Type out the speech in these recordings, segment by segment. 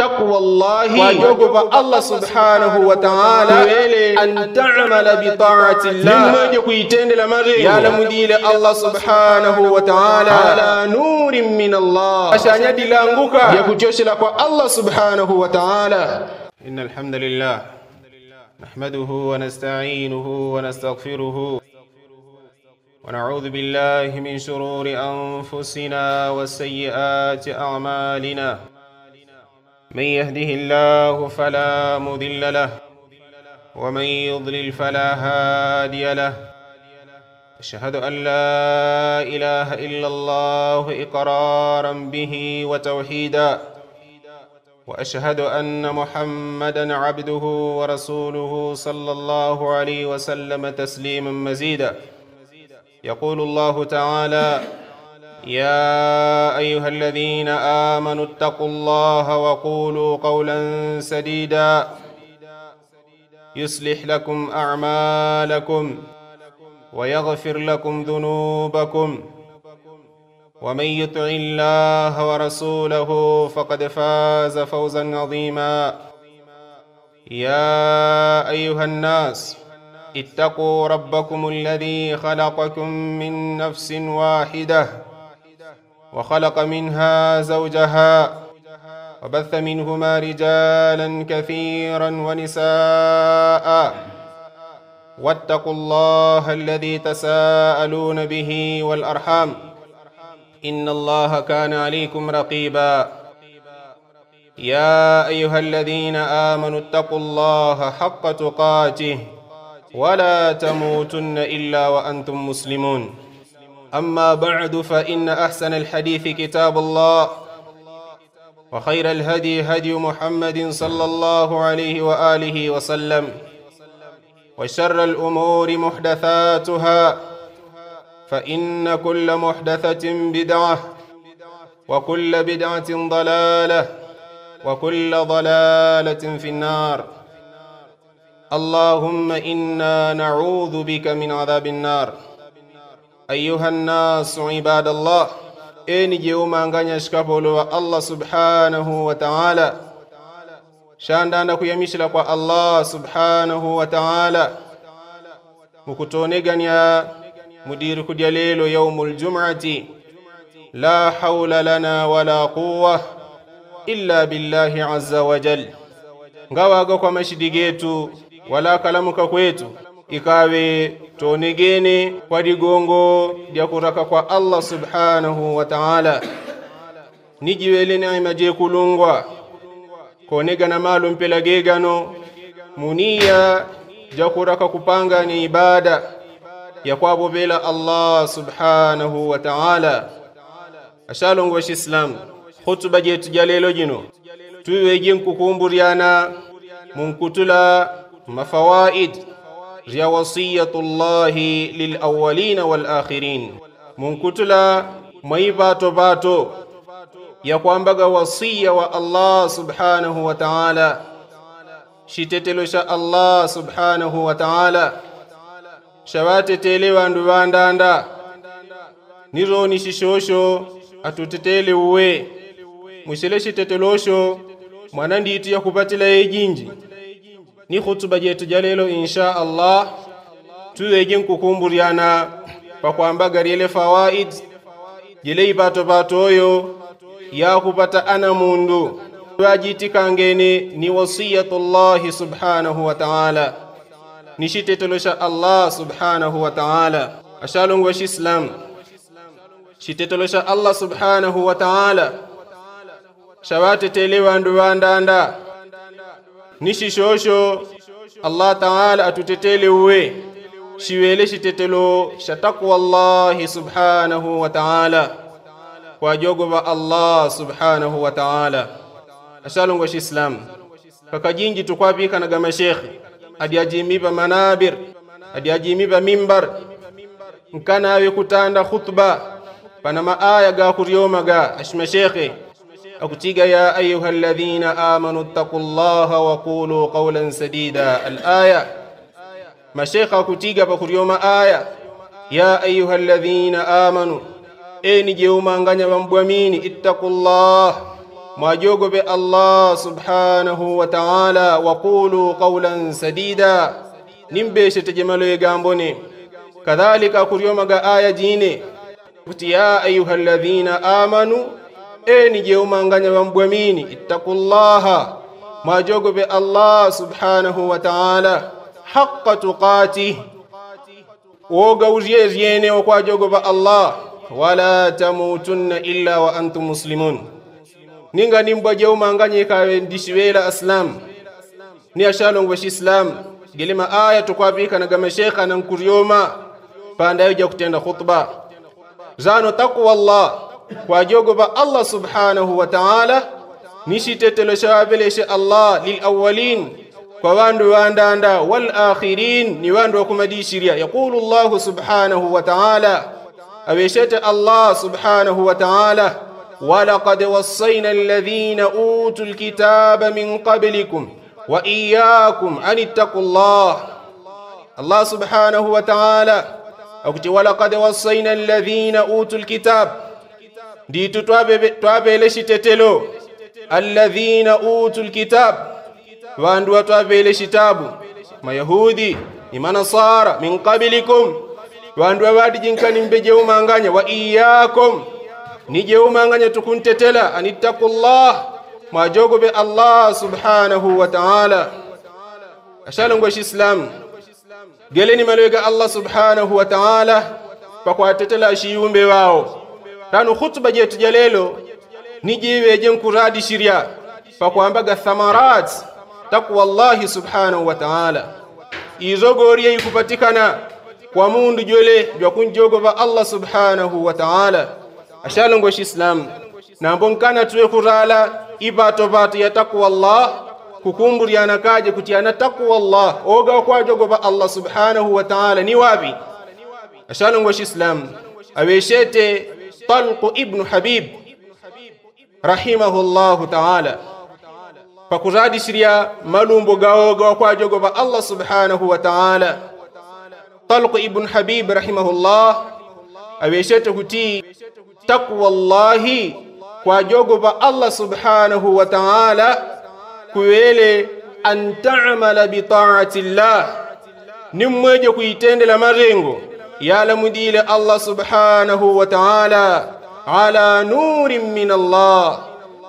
تقوى الله وجب الله سبحانه وتعالى أن تعمل بطاعة الله يعلم دين الله سبحانه وتعالى على نور من الله عشان يدي لانغوك يكجوش لك الله سبحانه وتعالى. إن الحمد لله نحمده ونستعينه ونستغفره ونعوذ بالله من شرور أنفسنا وسيئات أعمالنا. من يهده الله فلا مضل له ومن يضلل فلا هادي له. أشهد أن لا إله إلا الله إقرارا به وتوحيدا، وأشهد أن محمدا عبده ورسوله صلى الله عليه وسلم تسليما مزيدا. يقول الله تعالى: يا أيها الذين آمنوا اتقوا الله وقولوا قولا سديدا يصلح لكم أعمالكم ويغفر لكم ذنوبكم، ومن يطع الله ورسوله فقد فاز فوزا عظيما. يا أيها الناس اتقوا ربكم الذي خلقكم من نفس واحدة وخلق منها زوجها وبث منهما رجالا كثيرا ونساء، واتقوا الله الذي تساءلون به والأرحام إن الله كان عليكم رقيبا. يا أيها الذين آمنوا اتقوا الله حق تقاته ولا تموتن إلا وأنتم مسلمون. أما بعد، فإن أحسن الحديث كتاب الله، وخير الهدي هدي محمد صلى الله عليه وآله وسلم، وشر الأمور محدثاتها، فإن كل محدثة بدعة، وكل بدعة ضلالة، وكل ضلالة في النار. اللهم إنا نعوذ بك من عذاب النار. أيها الناس عباد الله، إني جيوما nganya shikapolo wa Allah subhanahu wa ta'ala, shandana kuyamishila kwa Allah subhanahu wa ta'ala, mukutoneganya mudiru kudya lelo yaumul jum'ati. La hawla lana wala quwwa illa billahi azza wa jal. Ngawaga kwa mashidi getu wala kalamuka kwetu ikawe tonegene kwa digongo dia kuraka kwa Allah subhanahu wa ta'ala. Nijiwele neema je kulungwa konega na malu mpelagegano munia ja kuraka kupanga ni ibada ya kwabo bela Allah subhanahu wa ta'ala. Ashalongwa Islam khutba jetu jalelo jino tuweje nkukumburiana munkutula mafawaid ya wasiyatullahi lil awwalin wal akhirin. Munkutula maibato bato ya kwambaga wasiya wa Allah subhanahu wa ta'ala, shitetelo sha Allah subhanahu wa ta'ala shawatetelewa nduwandanda nironi shishosho atutetele uwe mwishele shitetelosho mwananditu ya kupatila ejinji. Ni khutuba jetu jalelo insha Allah tuweje nkukumburiana kwa kwambaga riele fawaid jile ibato batoyo ya kupata ana mundu wajitikangene ni wasiyatullahi subhanahu wa ta'ala, nishitetolosha Allah subhanahu wa ta'ala. Ashalongwa Islam shitetolosha Allah subhanahu wa ta'ala shawatetelewa nduwandanda nishishosho Allah ta'ala atutetele uwe shiwele shitetelo shataku wallahi subhanahu wa ta'ala kwa jogoba Allah subhanahu wa ta'ala. Ashalongwa Islam kakajinji tukwapika na gama shekhi adiajimiba manabir adiajimiba mimbar nkana awe kutanda khutba pana maaya ga kuryoma ga ashma shekhi akutiga ya ayuha alladhina amanu taqullaha wa qulu qawlan sadida. Al-aya mashekha akutiga pa kuryoma aya ya ayuha alladhina amanu, eni jeumanganya bambwamini ittaqullah mwajogo be Allah subhanahu wa ta'ala wa qulu qawlan sadida nimbe shetajemalo egambone kadhalika kuryomaga aya jine kuti ya ayyuhalladhina amanu eni jeumanganya bambwamini ittaqullaha mwajogo be Allah subhanahu wa ta'ala haqqa tuqatih woga uziene okwajogo ba Allah wala tamutunna illa wa antum muslimun ninga nimba jeumanganye kawe ndishiwela aslam ni ashalongo islam gelima aya tukwabika na gama shekha na nkuryoma panda yoja kutenda khutba zano taqwa Allah kwajogo ba Allah subhanahu wa ta'ala nishitetelo shawabeleshe Allah lil awwalin kwa wandu wandanda wal akhirin ni wandu wakumadishiria yaqulu Allah subhanahu wa ta'ala aweshete Allah subhanahu wa ta'ala walaqad wassayna alladhina utul kitaba min qablikum wa iyyakum an ittaqullah Allah subhanahu wa ta'ala akuti walaqad wassayna alladhina utul kitab nditu twabeleshi tetelo alladhina utul kitab wandu watwabeleshi tabu mayahudi ni manasara min qablikum wandu wadi jinkani mbeje umanganya wa iyyakum nije umanganya tukuntetela anittaqullah majogo be Allah subhanahu wa ta'ala ashalongo islam geleni malwega Allah subhanahu wa ta'ala pakwa tetela shiyumbe wao tanu khutba jetu jalelo nijiweje nkuradi shiria pakwambaga thamarat taqwa Allah subhanahu wa ta'ala izogoriye ikupatikana kwa mundu jole jwa kunjogo va Allah subhanahu wa ta'ala ashalongo islam na mbonkana tuwe kurala ibato batu ya taqwa Allah kukumburiana kaje kutiana taqwa Allah oga kwa jogo va Allah subhanahu wa ta'ala ni wapi ashalongo islam aweshete Talq ibn Habib rahimahullahu ta'ala pakuradi shiria malumbo gaoga kwa jogo va Allah subhanahu wa ta'ala Talq ibn Habib rahimahullah aweshete kuti taqwa Allahi kwa jogo va Allah subhanahu wa ta'ala kuwele an ta'amala bi ta'ati Allah nimweje kuitendela marengo yala mudile Allah subhanahu wa ta'ala ala nurin min Allah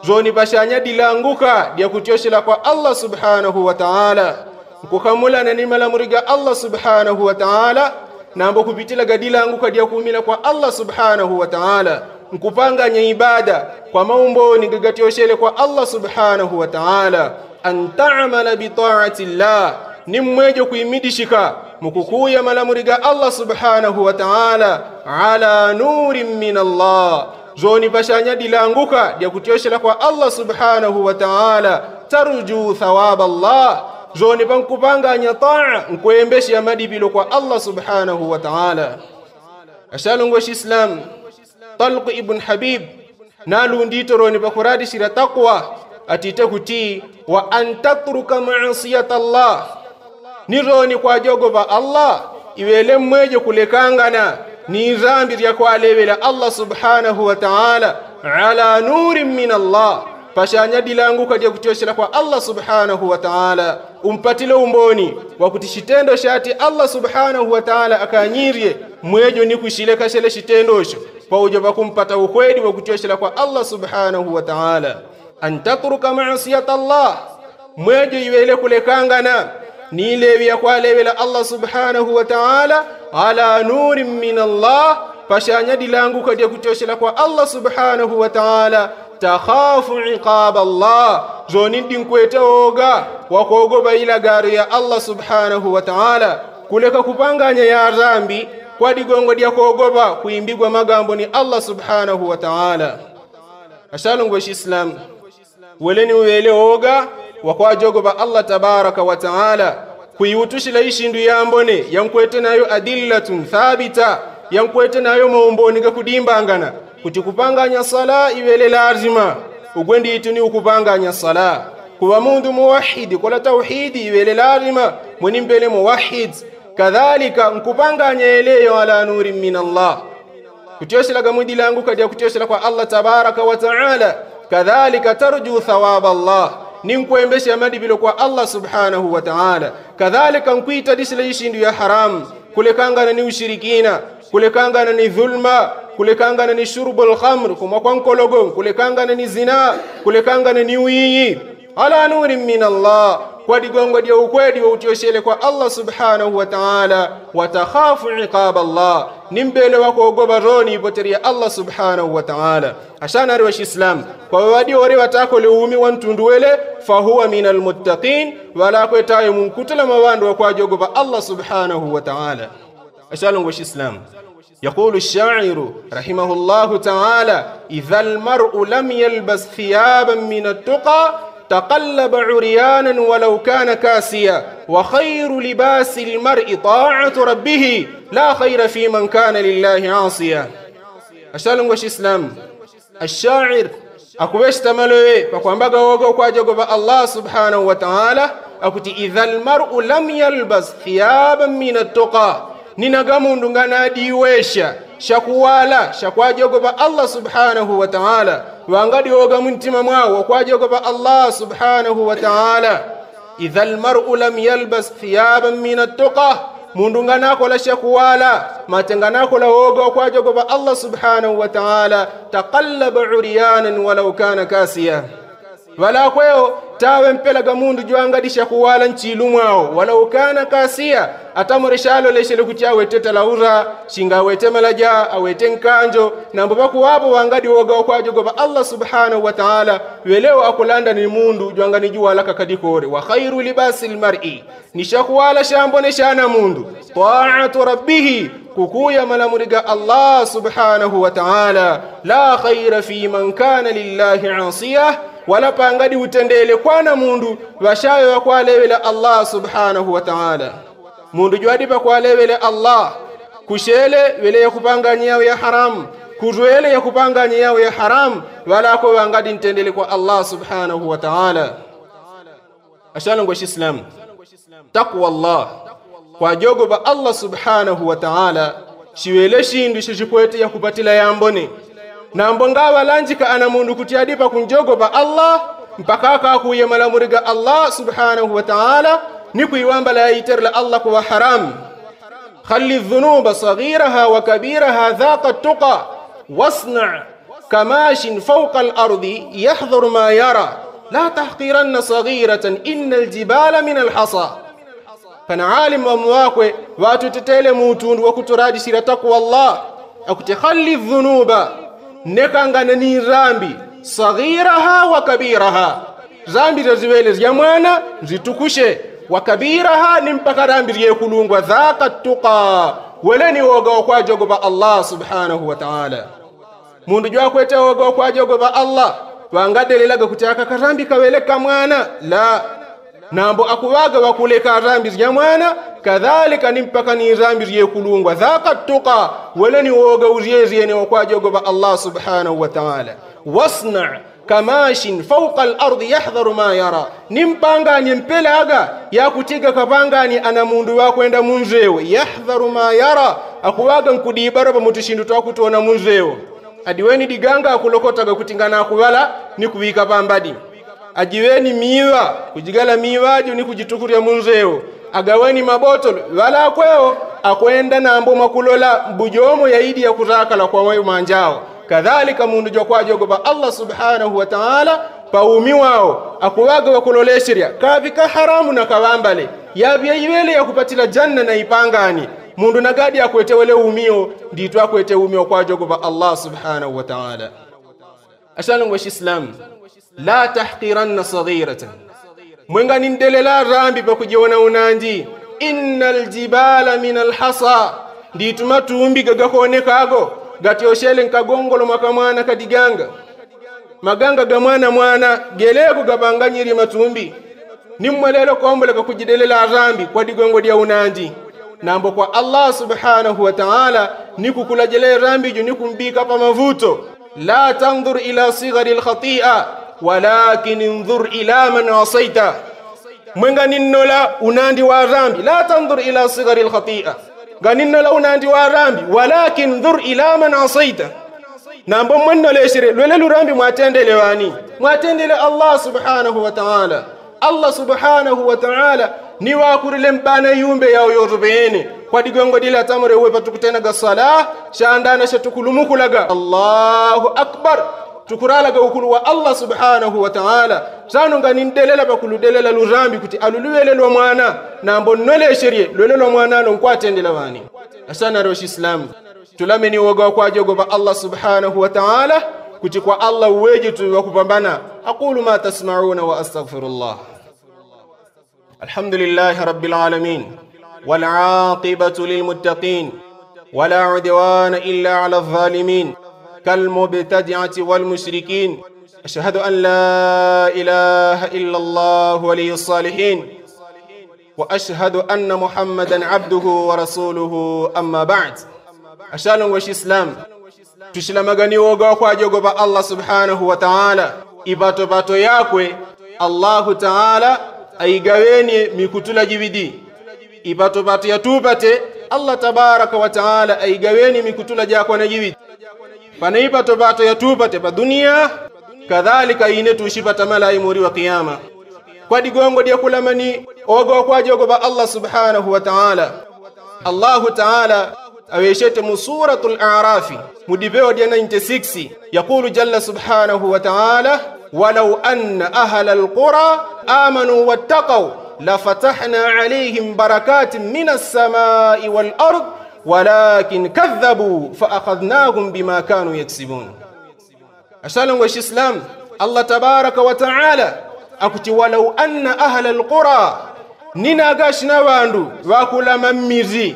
zoni bashanya dilanguka dia kutioshela kwa Allah subhanahu wa ta'ala kukamula na nimala muriga Allah subhanahu wa ta'ala nambo kupitila gadilanguka dia kumila kwa Allah subhanahu wa ta'ala nkupanganya ibada kwa maumbo ngigatioshele kwa Allah subhanahu wa ta'ala an ta'amala bi ta'ati Allah nimweje kuimidishika mukukuya malamuriga Allah subhanahu wa ta'ala ala nurin min Allah zoni bashanya dilanguka dia kutioshela kwa Allah subhanahu wa ta'ala tarju thawab Allah zoni bankupanganya ta'a nkuembeshi ya madibilo kwa Allah subhanahu wa ta'ala ashalongo islam Talq ibn Habib nalu ndito roni bakuradi shira taqwa atite kuti wa an tatruka ma'siyat Allah nironi kwa jogo va Allah iwele mweje kulekangana ni dhambi ya kwa lewela Allah subhanahu wa ta'ala ala nurin min Allah pashanya dilanguka dia kutioshela kwa Allah subhanahu wa ta'ala umpatile umboni wa kutishitendo shati Allah subhanahu wa ta'ala akanyirie mwejo ni kushileka shele shitendosho kwa ujoba kumpata ukweli wa kutioshela kwa Allah subhanahu wa ta'ala an tatruka ma'siyat Allah mwejo iwele kulekangana ni lewi ya kwa lewela Allah subhanahu wa ta'ala ala nurin min Allah pashanya dilanguka dia kutioshela kwa Allah subhanahu wa ta'ala takhafu iqab Allah zoni dinkwete oga wakogoba ila gari ya Allah subhanahu wa ta'ala kuleka kupanganya ya dhambi kwa digongo dia kogoba kuimbigwa magambo ni Allah subhanahu wa ta'ala ashalongo islam weleni wele oga wakwa jogoba Allah tabaraka wa ta'ala kuiutushila ishindu yambone yankwete nayo adillatun thabita yankwete nayo maumboni ga kudimbangana kuti kupanganya sala iwele lazima ugwendi ituni ukupanganya sala kuwa mundu muwahidi kola tauhidi iwele lazima mweni mbele muwahid kadhalika nkupanganya eleyo ala nurin min Allah kutioshela gamudi langu kadia kutioshela kwa Allah tabaraka wa ta'ala kadhalika tarju thawab Allah, ninkwembesha madibilo kwa Allah subhanahu wa ta'ala. Kadhalika nkuita disile ishindu ya haram, kulekangana ni ushirikina, kulekangana ni dhulma, kulekangana ni shurbul khamr, kumakwankologo, kulekangana ni zina, kulekangana ni wiyi, ala nurin min Allah, kwa digongo dia ukwedi wa utioshele kwa Allah subhanahu wa ta'ala. Watakhafu iqab Allah, nimbele wako ogoba roni ipoteria Allah subhanahu wa ta'ala. Ashana riwashi Islam kwa wadi wore watako leumi wantunduwele fahuwa minal muttaqin, wala kwetaye munkutula mawando kwa jogoba Allah subhanahu wa ta'ala. Ashana riwashi Islam يقول الشاعر رحمه الله تعالى: إذا المرء لم يلبس ثيابا من التقى تقلب عريانا ولو كان كاسيا، وخير لباس المرء طاعة ربه، لا خير في من كان لله عاصيا. أشالون وش إسلام الشاعر أكوش تملوه فقوانبغا وغو كواجوغو الله سبحانه وتعالى أكوتي إذا المرء لم يلبس ثيابا من التقى، ninagamu ndungana diwesha shakuwala shakwajogoba Allah subhanahu wa ta'ala, wangadi woga muntima mwao kwajogoba Allah subhanahu wa ta'ala. Idha almar'u lam yalbas thiyaban min at-tuqa, mundunganako la shakuwala matenganako la woga kwajogoba Allah subhanahu wa ta'ala, taqallaba uryanan walau kana kasiya, wala kweo tawe mpelaga mundu juangadisha kuwala nchilumwao walau kana kasiya, atamurishalo leshele kuchawe teta laura shinga wete malaja awete nkanjo na mbabaku wapo wangadi woga wakwajogoba Allah subhanahu wa ta'ala, weleo akulanda ni mundu juangani juwala kakadikore. Wa khairu libasil mar'i, nishakuwala shambone shana mundu ta'atu rabbihi, kukuya malamuriga Allah subhanahu wa ta'ala. La khaira fi man kana lillahi asiyah, wala pangadi utendele kwana mundu washayo wakwalewele Allah subhanahu wa ta'ala. Mundu juadipa kwalewele Allah kushele wele ya kupanga nyao ya haram, kuruele ya kupanga nyao ya haram, wala kwa wangadi ntendele kwa Allah subhanahu wa ta'ala. Ashalongo Islam taqwa Allah kwa jogoba Allah subhanahu wa ta'ala, shiwele shindu shijikwete ya kupatila yambone na mbongawa lanjika ana mundu kutiadipa kunjogoba Allah mpaka kakuye malamuriga Allah subhanahu wa ta'ala, niku iwamba la yiterla Allah kwa haram. Khalli dhunuba saghiraha wa kabiraha dhaqa tuqa, wasna' kamashin fawqa al-ardi yahdhur ma yara, la tahqiranna saghiratan innal jibala min al-hasa. Kana alim wa mwakwe watu tetele mutundu wa kuturaji sira taqwa Allah akuti khalli dhunuba, nekangana ni rambi saghiraha wa kabiraha, rambi raziwele ya mwana zitukushe, wa kabiraha ni mpaka rambi yekulungwa dhaqa tuqa, weleni woga kwa jogoba Allah subhanahu wa ta'ala. Mundu jwa kwete woga kwa jogoba Allah wangadelelaga kutaka karambi kaweleka mwana la nambo akuwaga wakuleka rambi ya mwana, kadhalika ni mpaka ni rambi yekulungwa dhaqa tuqa, weleni woga uziyeziyene kwa jogoba Allah subhanahu wa ta'ala. Wasna' kamashin fawqa al-ardi yahdharu ma yara, nimpanga ni mpelaga ya kutiga kapanga ni ana mundu wa kwenda munzewe, yahdharu ma yara akuwaga nkudibara pa mutushindu twakutona munzewe. Adiweni diganga akulokotaga kutingana akuwala ni kuwika pambadi, ajiweni miwa kujigala miwaju ni kujitukuria munzeo, agaweni mabotolo wala kweo akwenda na ambo makulola bujomo ya idi ya kuzakala kwa wayo manjao. Kadhalika mundu jokwa jogoba Allah subhanahu wa ta'ala paumi wao akuwaga wakuloleshiria kavika haramu na kawambale yabya iwele ya kupatila janna na ipangani, mundu nagadi akwete wele umio nditu akwete umio kwa jogoba Allah subhanahu wa ta'ala. Ashalongo Islam la tahqiranna saghiratan, mwenga nindelela rambi pa kujiona unanji, innal jibala min alhasa, nditu matumbi gagakone kago gatioshele nkagongolo makamwana kadiganga maganga gamwana mwana gelego gabanganyiri matumbi, nimwelelo kombole kujidelela rambi kwa digongo dia unanji. Nambo kwa Allah subhanahu wa ta'ala nikukula jele rambi ju nikumbika pa mavuto. La tanzur ila sighari al-khati'a walakin انظر ila man asaita, mwenga ninnola unandi wa rambi, la tanzur ila sighari al-khati'a, ganinnola unandi wa rambi walakin انظر ila man asaita, nambo mwenno leshire lwele lurambi mwatendele wani mwatendele Allah subhanahu wa ta'ala. Allah subhanahu wa ta'ala ni wakurile mbana yumbe yao yorubene kwa digongo dila tamure wepa tukutena ga sala shaandana shatukulumukulaga Allahu akbar tukuralaga ukulu wa Allah subhanahu wa ta'ala sanu ngani ndelela bakulu delela lurambi kuti aluluwele lwa mwana nambo nole sherie lwele lwa mwana no kwatendela wani asana roshi islam tulameni woga kwa jogoba Allah subhanahu wa ta'ala kuti kwa Allah uweje tuwakupambana. Aqulu ma tasma'una wa astaghfirullah. Alhamdulillahi rabbil alamin wal 'aqibatu lil muttaqin wala 'udwana illa 'ala adh-dhalimin kal mubtadi'ati wal mushrikin. Ashhadu an la ilaha illa Allah waliyyus salihin wa ashhadu anna Muhammadan 'abduhu wa rasuluhu amma ba'd. Ashalong wa islam tushilamagani woga kwa jogoba Allah subhanahu wa ta'ala ibato bato yakwe Allahu ta'ala aigaweni mikutula jibidi ibato bato yatupate Allah tabaraka wa ta'ala aigaweni mikutula jakwa na jibidi pana ibato bato yatupate pa dunia kadhalika ine tushipata malai muri wa kiyama kwa digongo dia kulamani woga kwa jogoba Allah subhanahu wa ta'ala. Allahu ta'ala aweshete mu suratul a'raf mudibeo dia 96 yaqulu jalla subhanahu wa ta'ala walau anna ahla alqura amanu wattaqaw lafatahna alayhim barakatin minas samai wal ard walakin kadhabu fa akhadnahum bima kanu yaksibun. Ashalan wa islam Allah tabaraka wa ta'ala akuti walau anna ahla alqura nina gashna wandu wakula mamizi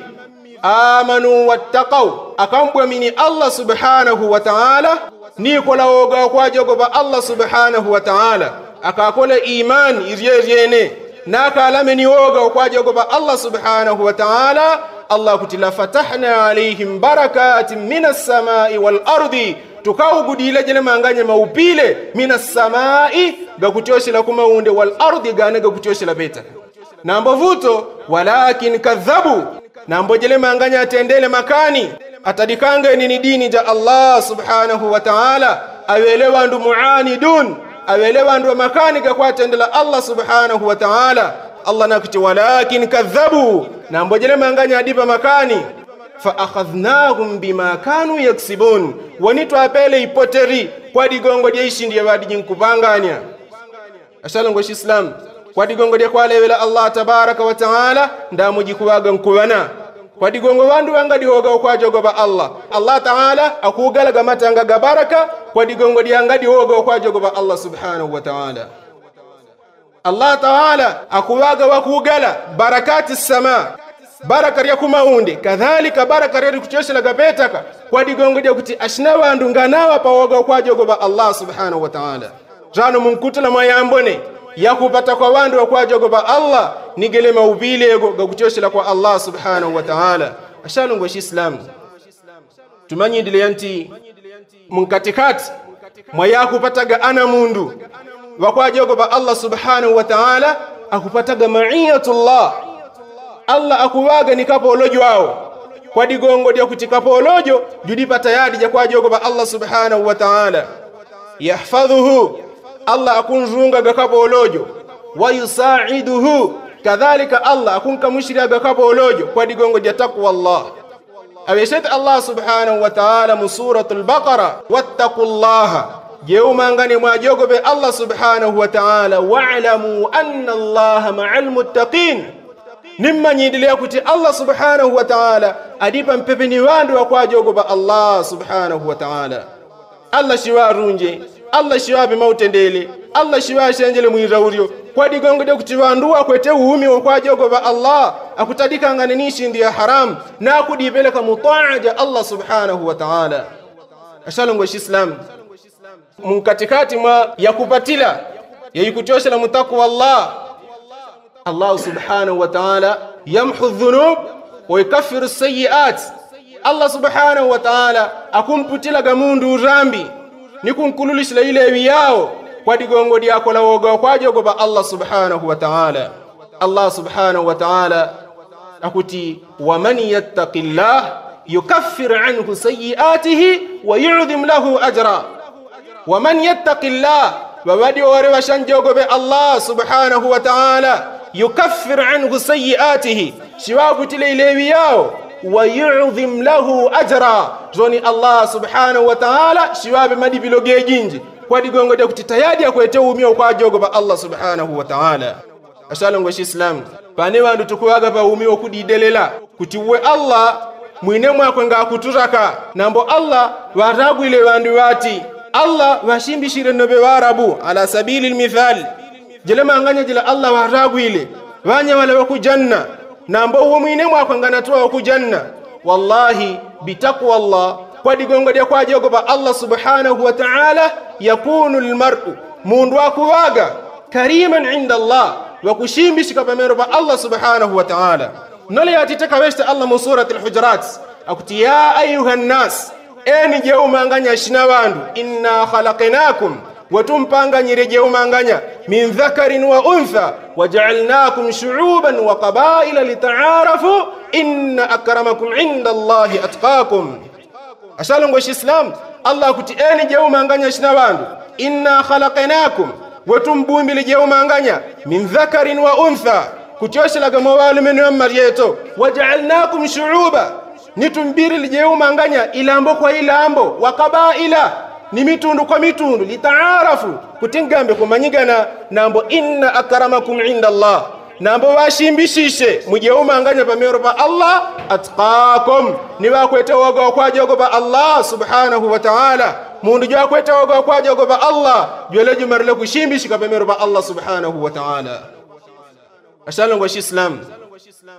amanu wattaqaw akambwa mini Allah subhanahu wa ta'ala ni kola woga kwa jogoba Allah subhanahu wa ta'ala akakola iman iryene naka alameni woga kwa jogoba Allah subhanahu wa ta'ala Allah kutila fatahna alaihim barakatin minas samai wal ardi tukawugudile jene manganya maupile minas samai gakutyoshila kumaunde wal ardi gane gakutyoshila beta nambo vuto walakin kadhabu nambo jele manganya atendele makani atadikanga nini dini ja Allah subhanahu wa ta'ala awelewa ndu muanidun awelewa ndu makani kwa atendela Allah subhanahu wa ta'ala. Allah nakuti walakin kadhabu nambo jele manganya adipa makani fa akhadhnahum bima kanu yaksibun wanitu apele ipoteri kwa digongo dia ishindi ya wadi jinkupanganya. Ashalongo islam kwa digongo dia kwa lewela Allah tabaraka wa ta'ala ndamuji kuwaga nkuwana kwa digongo wandu wangadi hoga kwa jogoba Allah ta'ala akugala gamatanga gabaraka kwa digongo dia ngadi hoga kwa jogoba Allah subhanahu wa ta'ala. Allah ta'ala akuwaga wakugala barakati sama baraka ya kumaundi kadhalika baraka ya kuchoshela gapetaka kwa digongo dia kuti ashna wandu nganawa pa hoga kwa jogoba Allah subhanahu wa ta'ala. Jano munkutula mayambone ya kupata kwa wandu wa kwa jogoba Allah nigele maubile gakuchoshela kwa Allah subhanahu wa ta'ala. Ashalungu wa islam tumanyi dile yanti munkatikati mwaya kupataga ana mundu wa kwa jogoba Allah subhanahu wa ta'ala akupataga ma'iyatullah Allah akuwaga nikapo olojo wao kwa digongo dia kutikapo olojo judipata yadi ja kwa jogoba Allah subhanahu wa ta'ala yahfadhuhu Allah akunzunga gakapo olojo wa yusaiduhu kadhalika Allah akunka mushira gakapo olojo kwa digongo dia takwa Allah. Aweshet Allah subhanahu wa ta'ala mu suratul baqara wattaqullaha jeuma ngani mwajogobe Allah subhanahu wa ta'ala wa'lamu anna Allah ma'al muttaqin nimma nyidile kuti Allah subhanahu wa ta'ala adipa mpepeni wandu wa kwa jogoba Allah subhanahu wa ta'ala. Allah shiwa runje Allah shiwa bimautendele Allah shiwa shenjele muirauryo kwa digongo de kutiwandua kwete uumi wa kwa jogoba Allah akutadika ngani nishi ndiya haram na kudipeleka mutaaja Allah subhanahu wa ta'ala. Ashalongo islam munkatikati mwa yakupatila yayikutoshela mutakwa Allah subhanahu wa ta'ala yamhu dhunub wa yukaffiru sayyi'at. Allah subhanahu wa ta'ala akumputila gamundu urambi nikunkululishila ile wiyao kwa digongo diako la woga kwa jogoba Allah subhanahu wa ta'ala. Allah subhanahu wa ta'ala akuti wa man yattaqillah يكفر عنه سيئاته ويعظم له أجرا ومن يتق الله وودي ورشان جوغو الله سبحانه وتعالى يكفر عنه سيئاته شواب تليليوياو ويعظم له أجرا جوني الله سبحانه وتعالى شواب مدي بلوغي جينجي kwa digongo dia kutitayadi ya kuetea umio kwa jogo ba Allah subhanahu wa ta'ala. Ashalongo Islam pane wandu tukuwaga pa umio kudidelela kutiwe Allah mwine mwako nga kuturaka nambo Allah waragu ile wandu wati Allah washimbishire nobe warabu ala sabili almithal jelema anganya jila Allah waragu ile wanya wale wa kujanna nambo uwe mwine mwako nga natoa kujanna wallahi bitaqwa Allah kwa digongo dia kwa jogo ba Allah subhanahu wa ta'ala yakunu almar'u mundu akuwaga kariman inda Allah wa kushimbishika pamero ba Allah subhanahu wa ta'ala nole yatitaka westa Allah mu surati al-hujurat akuti ya ayuha nas eni jeumanganya shina wandu inna khalaqnakum watumpanga nyire jeumanganya min dhakarin wa untha waja'alnakum shu'uban wa qabaila lita'arafu inna akramakum inda Allahi atqakum. Ashalongo Islam Allah kuti eni jeumanganya shina wandu inna khalaqnakum watumbumbili jeumanganya min dhakarin wa untha kutioshelaga mawalu menu marieto waja'alnakum shu'uba nitumbiri lijeumanganya ilambo kwa ilambo wa qabaila ni mitundu kwa mitundu litaarafu kutingambe kumanyigana nambo inna akramakum inda Allah nambo washimbishishe mujeumanganya pamero pa Allah atqakum ni wakwete wogo kwa jogo ba Allah subhanahu wa ta'ala mundu jwa kwete wogo kwa jogo ba Allah jweleju marle kushimbishika pamero pa Allah subhanahu wa ta'ala. Ashalongo Islam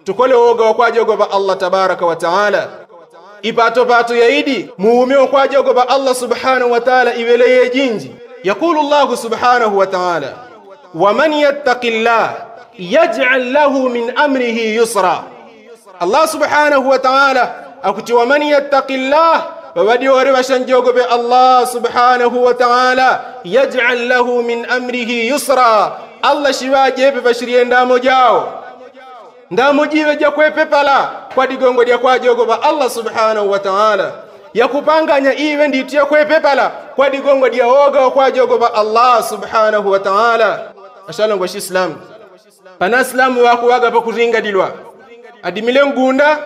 tukole wogo kwa jogo ba Allah tabaraka wa ta'ala ipato pato yaidi muumio kwa jogo ba Allah subhanahu wa ta'ala iweleye jinji yakulu Allah subhanahu wa ta'ala waman yattaqillah yaj'al lahu min amrihi yusra. Allah subhanahu wa ta'ala akuti waman yattaqillah wawadi waribashan jogo be Allah subhanahu wa ta'ala yaj'al lahu min amrihi yusra. Allah shiwaje pe bashiriye ndamo jao ndamo jiwe ja kwepe pala kwa digongo dia kwa jogo ba Allah subhanahu wa ta'ala yakupanganya iwe nditia kwepe pala kwa digongo dia oga kwa jogo ba Allah subhanahu wa ta'ala. Ashalongo Islam panaslamu wakuwaga pa kuringa dilwa adimile ngunda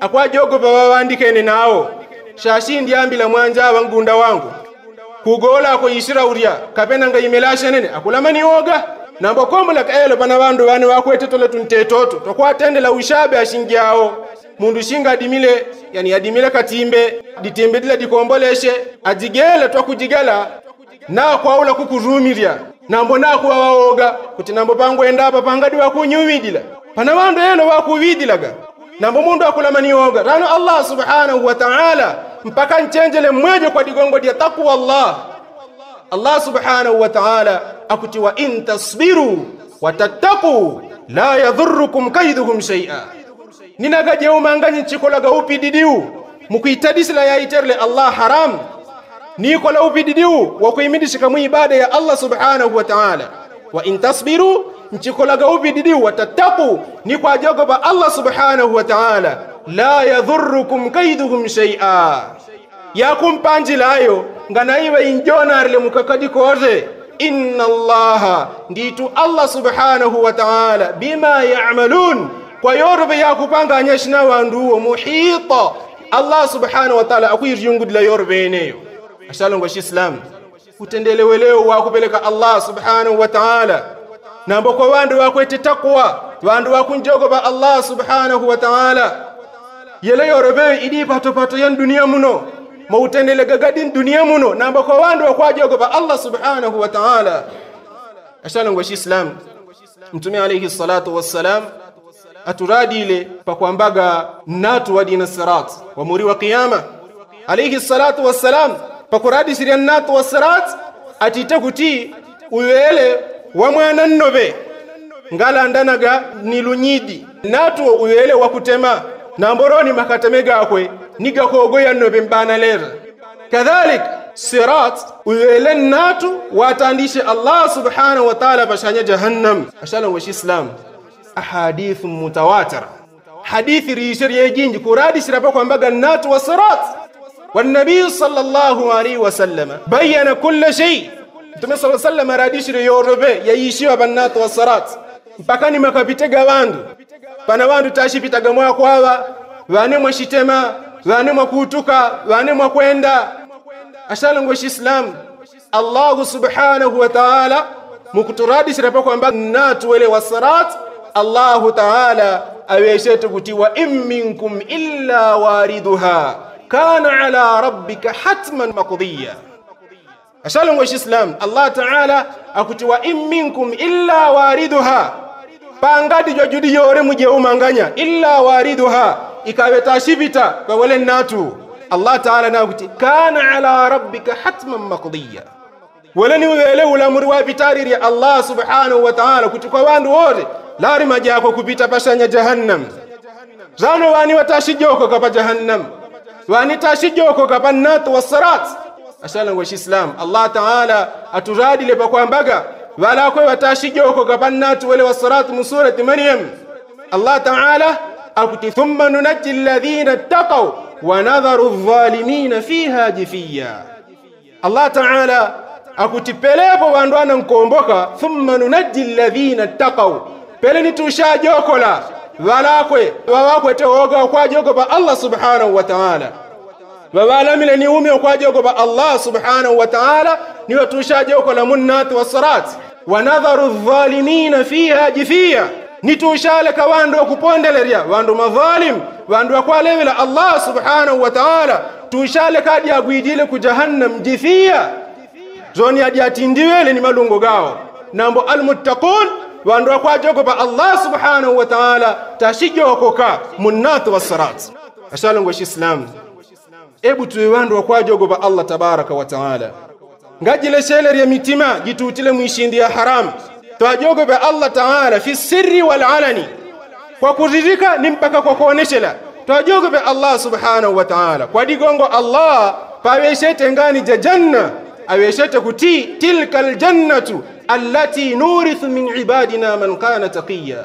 akwa jogo ba wandikene nao shashi ndiambila mwanja wa ngunda wangu kugola ko yishira uria kapena nga imelasha nene akulamani oga nambo komula kaelo bana bandu bane wakwete tole tuntetoto tokwatendela ushabe ashingiao mundu shinga adimile yani adimile katimbe ditembe dila dikomboleshe ajigele twakujigala na kwaula kukurumiria nambo na kwa waoga kuti nambo pangu endapa pangadi wakunyuwidila pana bandu eno wakuwidilaga nambo mundu akulamani oga rano Allah subhanahu wa ta'ala mpaka nchenjele mwejo kwa digongo dia taqwa Allah subhanahu wa ta'ala akuti wa in tasbiru wa tattaqu la yadhurrukum kaiduhum shay'a. Ninagaje umanganye chikolaga upididiu mukuitadisila ya iterle Allah haram nikola upididiu wa kuimidishika mu ibada ya Allah subhanahu wa ta'ala wa in tasbiru nchikolaga upididiu wa tattaqu ni kwa jogo ba Allah subhanahu wa ta'ala la yadhurrukum kaiduhum shay'a yakum panjilayo ngana iwe injonarle mukakadi koze inna Allah nditu Allah subhanahu wa ta'ala bima ya'malun kwa yorbe yakupanga anyashina wandu muhita Allah subhanahu wa ta'ala akuyirjungudla yorbe eneyo. Ashalongo Islam kutendeleweleo wakupeleka Allah subhanahu wa ta'ala nambo kwa wandu wakwete taqwa wandu wakunjogo ba Allah subhanahu wa ta'ala yele yorbe idi pato yan dunia muno mautendele gagadin dunia muno namba kwa wandu wakwajogo ba Allah subhanahu wa ta'ala. Ashalongo Islam Mtume alayhi salatu wassalam aturadile pakwambaga natu wa dina sirat wa muri wa qiyama alayhi salatu wassalam pakuradi sirian natu wa sirat atitakuti uyele wa mwana nnobe ngala ndanaga nilunyidi natu uyele wa kutema namboroni makatemega akwe niga kogoya nobe mbana lera kadhalik sirat uyele natu watandishe Allah subhanahu wa ta'ala bashanya jahannam. Ashalongo Islam ahadith mutawatir hadithi rishir yejinji kuradi shirapa kwa mbaga natu wa sirat. والنبي صلى الله عليه وسلم بين كل شيء. Mtume صلى الله عليه وسلم radishire yorobe yaishiwa bannatu wasarat mpakani makapitega wandu pana wandu tashipitaga mwa kwawa wane mwashitema wane mwakutuka wane mwakwenda ashalango islam. Allah subhanahu wa ta'ala mukuturadishire pa kwamba natu wale wasarat Allah ta'ala aweshetu kutiwa in minkum illa wariduha kana ala rabbika hatman maqdiya. Ashalango islam Allah ta'ala akutiwa in minkum illa wariduha pangadi jojudi yore muje umanganya illa wariduha ikawe tashibita kwa wale natu. Allah ta'ala na akuti kana ala rabbika hatman maqdiya. Wala ni wele ulamuri wa bitari ya Allah subhanahu wa ta'ala kutukwa wandu wote lari majako kupita pashanya jahannam. Zano wani watashijoko kapa jahannam wani tashijoko kapa natu wasarat. Ashalango islam Allah ta'ala aturadi lepa kwa mbaga wala kwa watashijoko kapa natu wale wasarat min surati Maryam. Allah ta'ala akuti thumma nunajji alladhina ittaqaw wa nadharu adh-dhalimina fiha jifiya. Allah ta'ala akutipelepo wanduana nkomboka thumma nunajji alladhina ittaqaw pele nitushajokola walakwe wawakwe teoga kwa jogoba Allah subhanahu wa ta'ala wawala mile ni ume kwa jogoba Allah subhanahu wa ta'ala ni watushajokola munnat wasarat wa nadharu adh-dhalimina fiha jifiya. Nitushale ka wandu kupondeleria wandu madhalim wandu kwa lewela Allah subhanahu wa ta'ala tushale kadi agwidile ku jahannam jifiya. Zoni adi atindiwele ni malungo gao nambo almuttaqun wandu kwa jogoba Allah subhanahu wa ta'ala tashijokoka munnatu wasarat. Ashalango islam ebu tuwe wandu kwa jogoba Allah tabaraka wa ta'ala ngajile sheleri ya mitima gitutile mwishindi ya haram twajogoba Allah ta'ala fi sirri wal alani kwa kuridhika ni mpaka kwa kuoneshela twajogoba Allah subhanahu wa ta'ala kwa digongo Allah paweshete ngani janna aweshete kuti tilkal jannatu allati nurithu min ibadina man kana taqiya.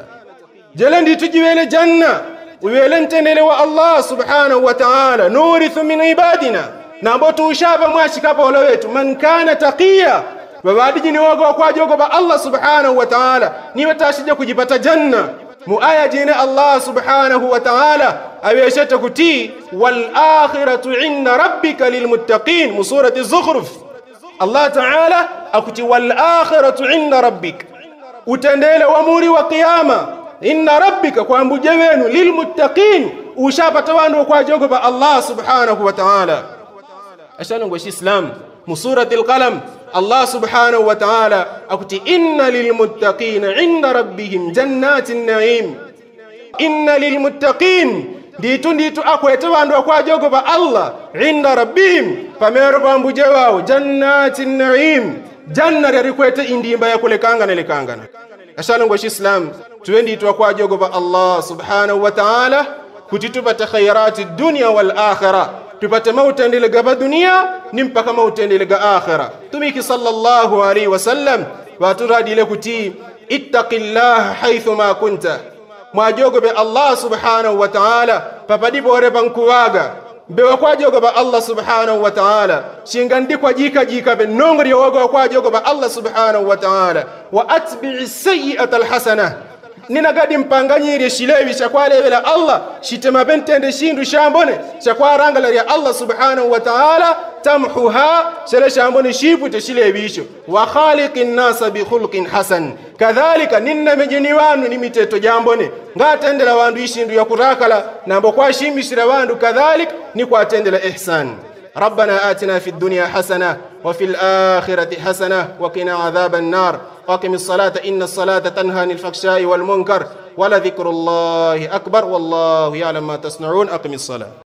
Jelendi tujiwele janna uwele ntenele wa Allah subhanahu wa ta'ala nurithu min ibadina nambo tushaba mwashikapo wala wetu man kana taqiya wabadiji ni wago kwa jogoba Allah subhanahu wa ta'ala ni watashija kujipata janna. Muaya jina Allah subhanahu wa ta'ala aweshete kuti wal akhiratu inda rabbika lilmuttaqin musurati az-zukhruf. Allah ta'ala akuti wal akhiratu inda rabbik utendele wamuri wa qiyama inna rabbika kwa mbuje wenu lilmuttaqin ushapata wandu kwa jogoba Allah subhanahu wa ta'ala. Ashalango islam musurati al-qalam Allah subhanahu wa ta'ala akuti inna lilmuttaqina inda rabbihim jannatin na'im. Inna lilmuttaqin nditu akwete wandu kwa jogoba Allah inda rabbihim pamero pambuje wao jannatin na'im janna yarikwete indimba yakulekanga nelekangana. Ashalango islam twendi kwa jogoba Allah subhanahu wa ta'ala kutitupata khairati dunya wal akhirah tupate mautendele gaba dunia ni mpaka mautendele ga akhirah. Tumiki sallallahu alaihi wasallam waturadile kuti ittaqillaha haythu ma kunta mwajogobe Allah subhanahu wa ta'ala papadipo orepankuwaga bewa kwa jogoba Allah subhanahu wa ta'ala shingandi kwa jika be nongri yogo kwa jogoba Allah subhanahu wa ta'ala wa atbi'i sayyi'ata alhasana nina gadi mpanganyiri shilewi chakwale wela Allah shitema bentende shindu shambone chakwa rangala ya Allah subhanahu wa ta'ala tamhuha shele shambone shipu te shilewisho wa khaliqin nasa bi khulqin hasan kadhalika ninna mejeni wanu ni miteto jambone ngatendela wandu ishindu ya kurakala nambo kwa shimbishira wandu kadhalik ni kwa tendela ihsan. ربنا آتنا في الدنيا حسنة وفي الآخرة حسنة وقنا عذاب النار. أقم الصلاة إن الصلاة تنهى عن الفحشاء والمنكر ولذكر الله أكبر والله يعلم ما تصنعون. أقم الصلاة.